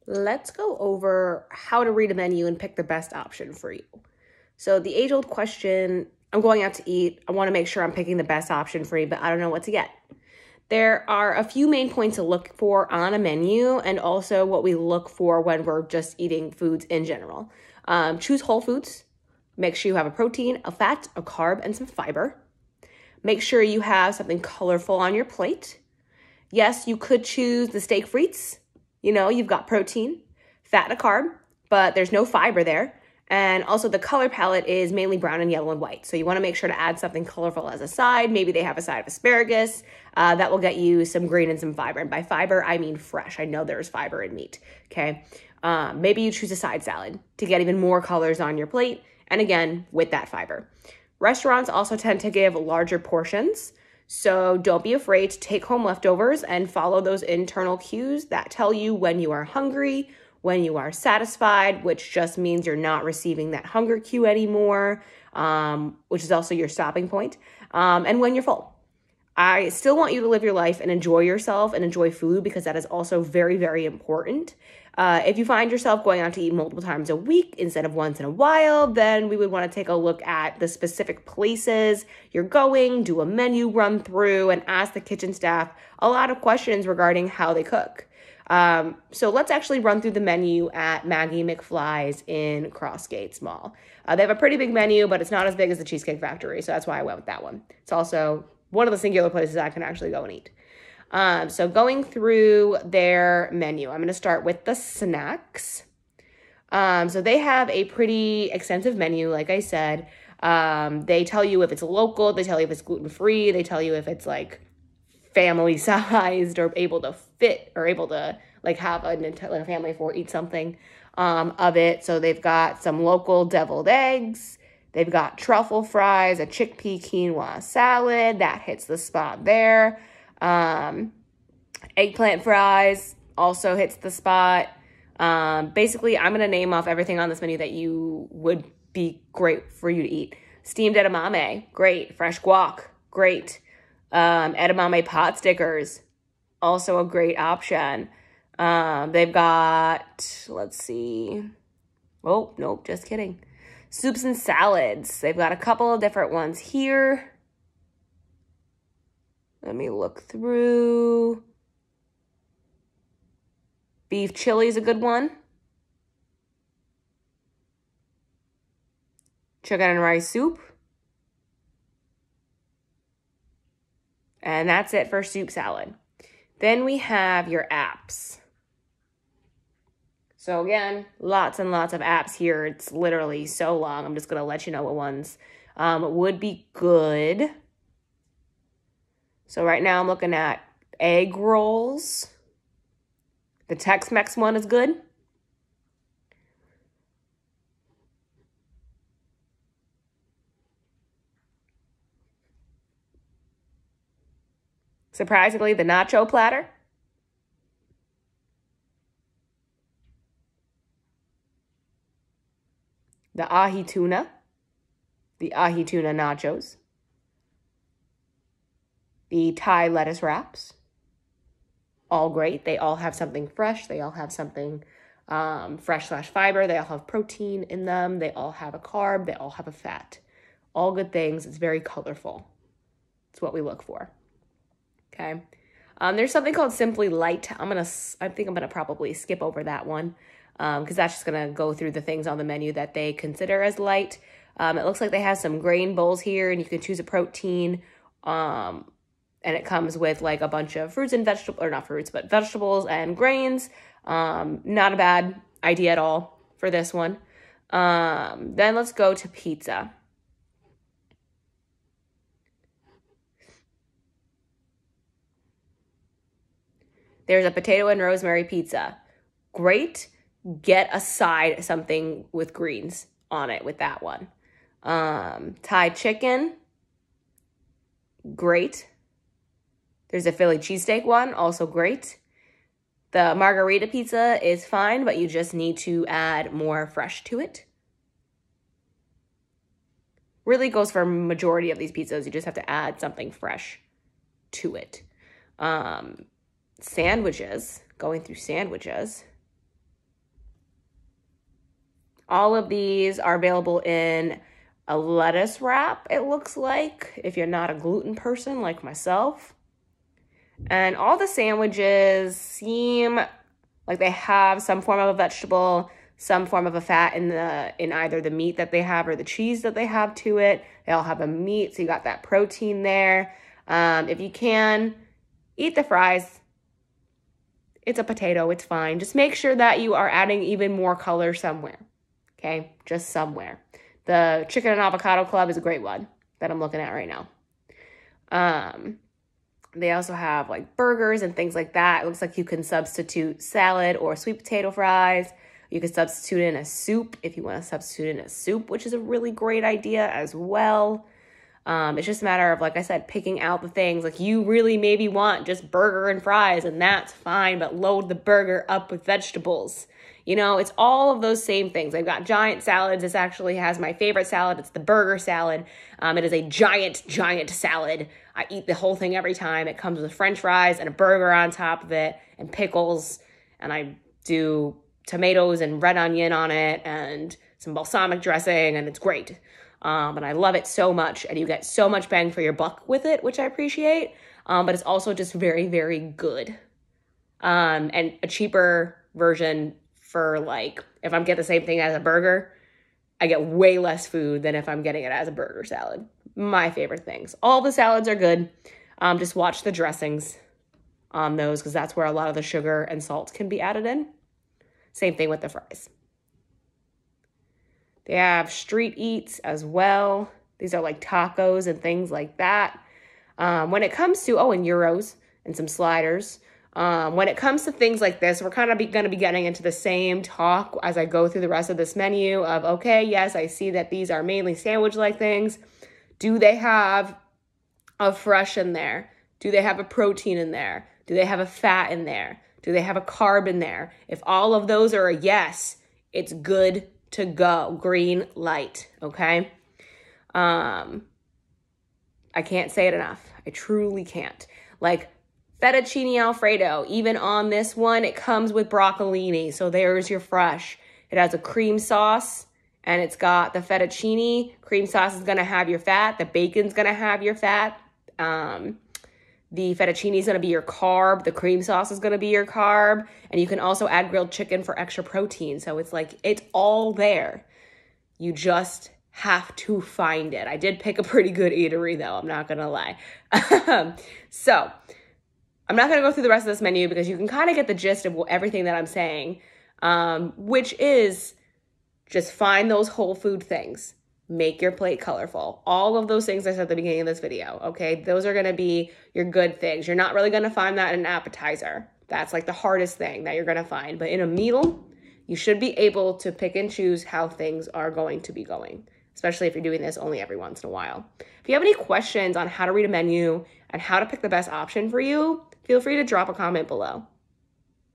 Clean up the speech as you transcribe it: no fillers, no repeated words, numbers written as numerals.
let's go over how to read a menu and pick the best option for you. So the age-old question, I'm going out to eat. I want to make sure I'm picking the best option for you, but I don't know what to get. There are a few main points to look for on a menu and also what we look for when we're just eating foods in general. Choose whole foods. Make sure you have a protein, a fat, a carb, and some fiber. Make sure you have something colorful on your plate. Yes, you could choose the steak frites. You know, you've got protein, fat, and a carb, but there's no fiber there. And also the color palette is mainly brown and yellow and white. So you want to make sure to add something colorful as a side. Maybe they have a side of asparagus. That will get you some green and some fiber. And by fiber, I mean fresh. I know there's fiber in meat, okay? Maybe you choose a side salad to get even more colors on your plate. And again, with that fiber. Restaurants also tend to give larger portions. So don't be afraid to take home leftovers and follow those internal cues that tell you when you are hungry, when you are satisfied, which just means you're not receiving that hunger cue anymore, which is also your stopping point, and when you're full. I still want you to live your life and enjoy yourself and enjoy food because that is also very, very important. If you find yourself going out to eat multiple times a week instead of once in a while, then we would want to take a look at the specific places you're going, do a menu run through, and ask the kitchen staff a lot of questions regarding how they cook. So let's actually run through the menu at Maggie McFly's in Crossgates Mall. They have a pretty big menu, but it's not as big as the Cheesecake Factory, so that's why I went with that one. It's also one of the singular places I can actually go and eat. So going through their menu, I'm going to start with the snacks. So they have a pretty extensive menu, like I said. They tell you if it's local, they tell you if it's gluten-free, they tell you if it's like family sized or able to fit or able to like have a family of four eat something of it. So they've got some local deviled eggs. They've got truffle fries, a chickpea quinoa salad. That hits the spot there. Eggplant fries also hits the spot. Basically, I'm going to name off everything on this menu that you would be great for you to eat. Steamed edamame, great. Fresh guac, great. Edamame pot stickers, also a great option. They've got, let's see. Oh, nope, just kidding. Soups and salads. They've got a couple of different ones here. Let me look through. Beef chili is a good one. Chicken and rice soup. And that's it for soup salad. Then we have your apps. So again, lots and lots of apps here. It's literally so long. I'm just going to let you know what ones would be good. So right now I'm looking at egg rolls. The Tex-Mex one is good. Surprisingly, the nacho platter. The ahi tuna. The ahi tuna nachos. The Thai lettuce wraps. All great. They all have something fresh. They all have something fresh/fiber. They all have protein in them. They all have a carb. They all have a fat. All good things. It's very colorful. It's what we look for. Okay. There's something called Simply Light. I think I'm gonna probably skip over that one because that's just gonna go through the things on the menu that they consider as light. It looks like they have some grain bowls here, and you can choose a protein. And it comes with like a bunch of fruits and vegetables, or not fruits, but vegetables and grains. Not a bad idea at all for this one. Then let's go to pizza. There's a potato and rosemary pizza. Great. Get a side, something with greens on it with that one. Thai chicken. Great. There's a Philly cheesesteak one, also great. The margarita pizza is fine, but you just need to add more fresh to it. Really goes for a majority of these pizzas. You just have to add something fresh to it. Sandwiches, going through sandwiches. All of these are available in a lettuce wrap, it looks like, if you're not a gluten person like myself. And all the sandwiches seem like they have some form of a vegetable, some form of a fat in either the meat that they have or the cheese that they have to it. They all have a meat, so you got that protein there. If you can, eat the fries. It's a potato, it's fine. Just make sure that you are adding even more color somewhere, okay? Just somewhere. The Chicken and Avocado Club is a great one that I'm looking at right now. They also have like burgers and things like that. It looks like you can substitute salad or sweet potato fries. You can substitute in a soup if you want to substitute in a soup, which is a really great idea as well. It's just a matter of, like I said, picking out the things. Like you really maybe want just burger and fries, and that's fine, but load the burger up with vegetables. You know, it's all of those same things. I've got giant salads. This actually has my favorite salad. It's the burger salad. It is a giant, giant salad. I eat the whole thing every time. It comes with French fries and a burger on top of it and pickles. And I do tomatoes and red onion on it and some balsamic dressing, and it's great. And I love it so much, and you get so much bang for your buck with it, which I appreciate. But it's also just very, very good. And a cheaper version for, like, if I'm getting the same thing as a burger, I get way less food than if I'm getting it as a burger salad. My favorite things. All the salads are good. Just watch the dressings on those, because that's where a lot of the sugar and salt can be added in. Same thing with the fries. They have street eats as well. These are like tacos and things like that. When it comes to, and gyros and some sliders. When it comes to things like this, we're kind of going to be getting into the same talk as I go through the rest of this menu of, okay, yes, I see that these are mainly sandwich-like things. Do they have a fresh in there? Do they have a protein in there? Do they have a fat in there? Do they have a carb in there? If all of those are a yes, it's good to go. Green light, okay? I can't say it enough. I truly can't. Like fettuccine Alfredo, even on this one, it comes with broccolini. So there's your fresh. It has a cream sauce, and it's got the fettuccine. Cream sauce is going to have your fat. The bacon's going to have your fat. The fettuccine is going to be your carb. The cream sauce is going to be your carb. And you can also add grilled chicken for extra protein. So it's like, it's all there. You just have to find it. I did pick a pretty good eatery though, I'm not going to lie. So I'm not going to go through the rest of this menu because you can kind of get the gist of everything that I'm saying, which is just find those whole food things. Make your plate colorful. All of those things I said at the beginning of this video, okay? Those are going to be your good things. You're not really going to find that in an appetizer. That's like the hardest thing that you're going to find. But in a meal, you should be able to pick and choose how things are going to be going, especially if you're doing this only every once in a while. If you have any questions on how to read a menu and how to pick the best option for you, feel free to drop a comment below.